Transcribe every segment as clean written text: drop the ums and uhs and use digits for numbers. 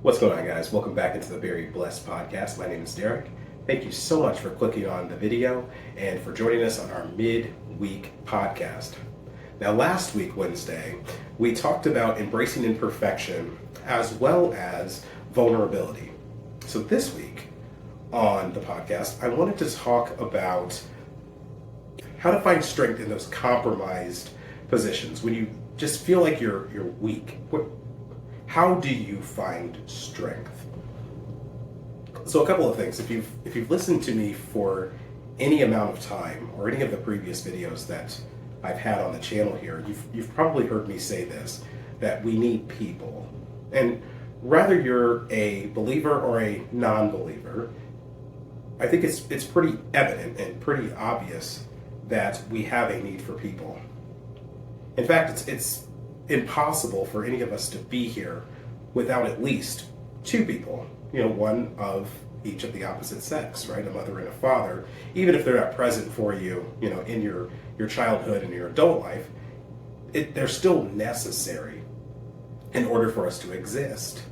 What's going on, guys? Welcome back into the Very Blessed Podcast. My name is Derek. Thank you so much for clicking on the video and for joining us on our mid-week podcast. Now, last week, Wednesday, we talked about embracing imperfection as well as vulnerability. So this week on the podcast, I wanted to talk about how to find strength in those compromised positions when you just feel like you're weak. How do you find strength? So a couple of things. If you've listened to me for any amount of time or any of the previous videos that I've had on the channel here, you've probably heard me say this, that we need people. And whether you're a believer or a non-believer, I think it's pretty evident and pretty obvious that we have a need for people. In fact, it's impossible for any of us to be here without at least two people, one of each of the opposite sex, right? A mother and a father. Even if they're not present for you, in your childhood and your adult life, they're still necessary in order for us to exist.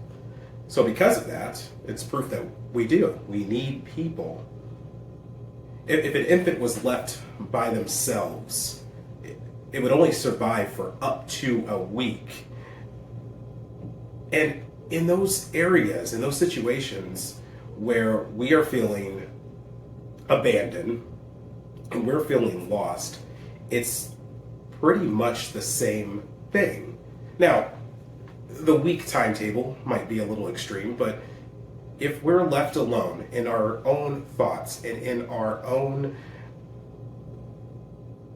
So because of that, it's proof that we need people. If an infant was left by themselves, it would only survive for up to a week. And in those areas, in those situations where we are feeling abandoned and we're feeling lost, it's pretty much the same thing. Now, the week timetable might be a little extreme, but if we're left alone in our own thoughts and in our own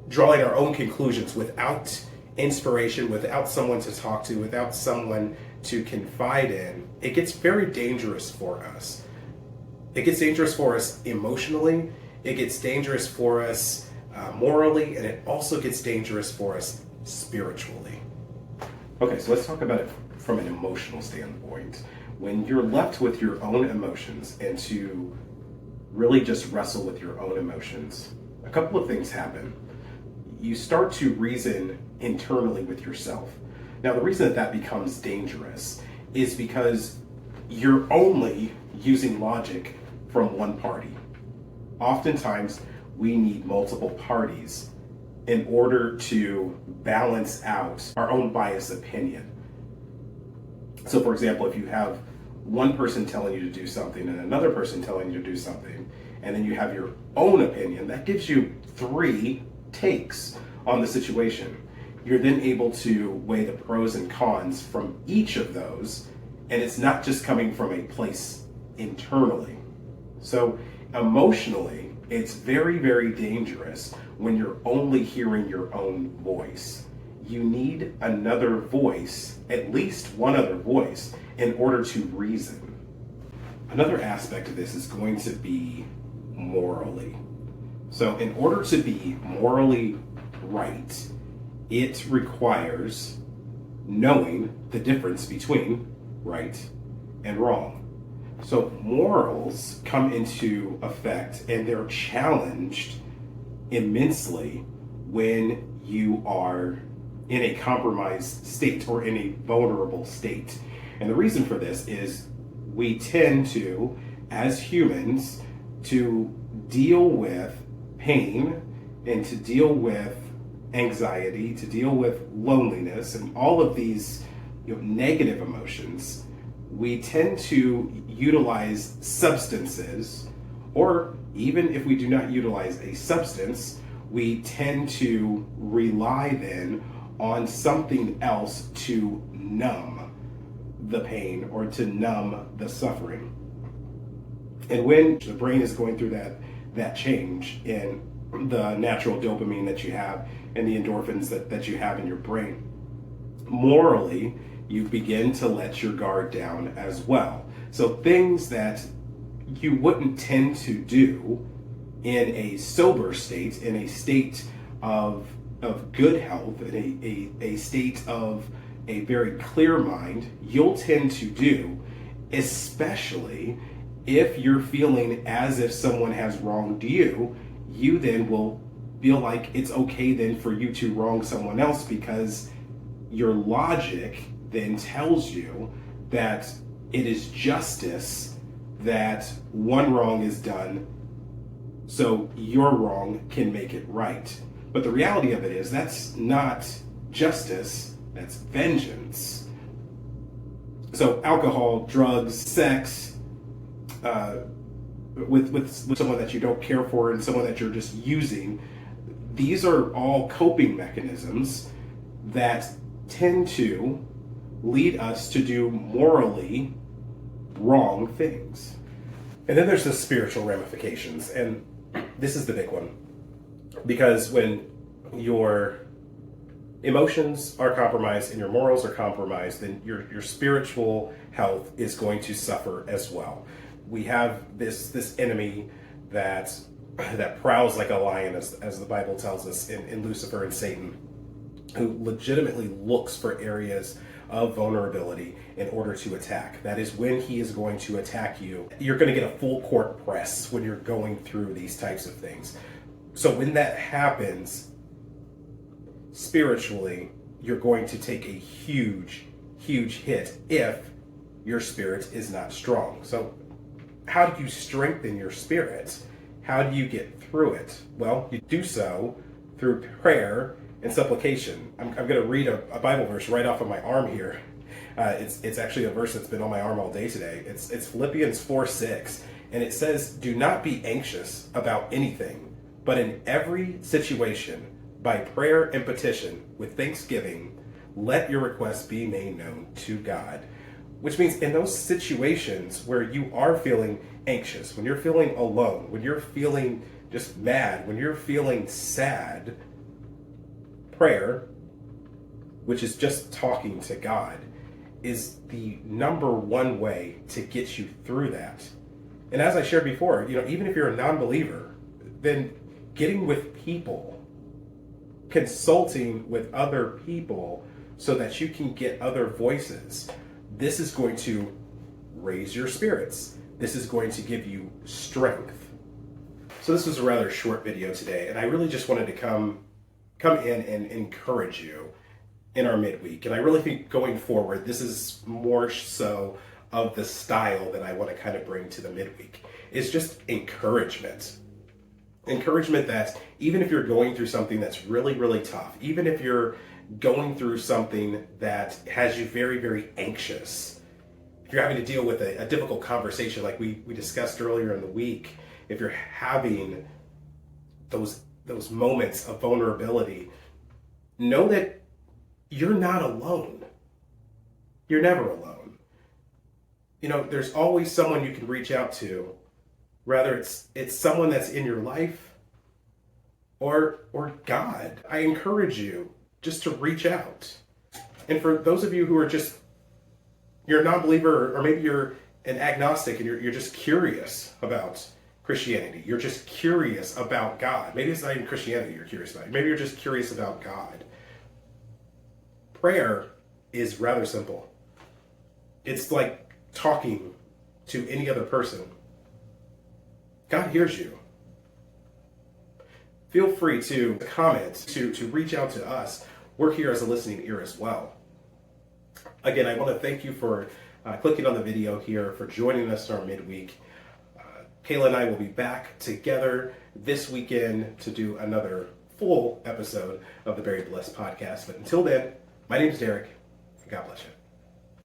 drawing our own conclusions without inspiration, without someone to talk to, without someone to confide in, it gets very dangerous for us. It gets dangerous for us emotionally, it gets dangerous for us morally, and it also gets dangerous for us spiritually. Okay, so let's talk about it from an emotional standpoint. When you're left with your own emotions and to really just wrestle with your own emotions, a couple of things happen. You start to reason internally with yourself. Now, the reason that becomes dangerous is because you're only using logic from one party. Oftentimes, we need multiple parties in order to balance out our own biased opinion. So, for example, if you have one person telling you to do something and another person telling you to do something, and then you have your own opinion, that gives you three takes on the situation. You're then able to weigh the pros and cons from each of those, and it's not just coming from a place internally. So emotionally, it's very, very dangerous when you're only hearing your own voice. You need another voice, at least one other voice, in order to reason. Another aspect of this is going to be morally. So in order to be morally right, it requires knowing the difference between right and wrong. So morals come into effect and they're challenged immensely when you are in a compromised state or in a vulnerable state. And the reason for this is we tend to, as humans, to deal with pain and to deal with anxiety, to deal with loneliness and all of these negative emotions. We tend to utilize substances, or even if we do not utilize a substance, we tend to rely then on something else to numb the pain or to numb the suffering. And when the brain is going through that change in the natural dopamine that you have and the endorphins that you have in your brain, morally, you begin to let your guard down as well. So things that you wouldn't tend to do in a sober state, in a state of good health, in a state of a very clear mind, you'll tend to do, especially if you're feeling as if someone has wronged you. You then will feel like it's okay then for you to wrong someone else, because your logic then tells you that it is justice that one wrong is done so your wrong can make it right. But the reality of it is that's not justice, that's vengeance. So alcohol, drugs, sex, with someone that you don't care for and someone that you're just using, these are all coping mechanisms that tend to lead us to do morally wrong things. And then there's the spiritual ramifications, and this is the big one. Because when your emotions are compromised and your morals are compromised, then your spiritual health is going to suffer as well. We have this enemy that prowls like a lion, as the Bible tells us, in Lucifer and Satan, who legitimately looks for areas of vulnerability in order to attack. That is when he is going to attack you. You're going to get a full court press when you're going through these types of things. So when that happens, spiritually, you're going to take a huge, huge hit if your spirit is not strong. So how do you strengthen your spirit? How do you get through it? Well, you do so through prayer and supplication. I'm going to read a Bible verse right off of my arm here. It's actually a verse that's been on my arm all day today. It's Philippians 4:6, and it says, "Do not be anxious about anything, but in every situation, by prayer and petition, with thanksgiving, let your requests be made known to God." Which means in those situations where you are feeling anxious, when you're feeling alone, when you're feeling just mad, when you're feeling sad, prayer, which is just talking to God, is the number one way to get you through that. And as I shared before, even if you're a non-believer, then getting with people, consulting with other people so that you can get other voices, this is going to raise your spirits. This is going to give you strength. So this was a rather short video today, and I really just wanted to come in and encourage you in our midweek. And I really think going forward, this is more so of the style that I want to kind of bring to the midweek. It's just encouragement. Encouragement that even if you're going through something that's really, really tough, even if you're going through something that has you very, very anxious, if you're having to deal with a difficult conversation like we discussed earlier in the week, if you're having those moments of vulnerability, know that you're not alone. You're never alone. There's always someone you can reach out to, whether it's someone that's in your life or God. I encourage you just to reach out. And for those of you who are you're a non-believer, or maybe you're an agnostic and you're just curious about Christianity, you're just curious about God. Maybe it's not even Christianity you're curious about. Maybe you're just curious about God. Prayer is rather simple. It's like talking to any other person. God hears you. Feel free to comment, to reach out to us. We're here as a listening ear as well. Again, I want to thank you for clicking on the video here, for joining us in our midweek. Kayla and I will be back together this weekend to do another full episode of the Buried Blessed podcast. But until then, my name is Derek, and God bless you.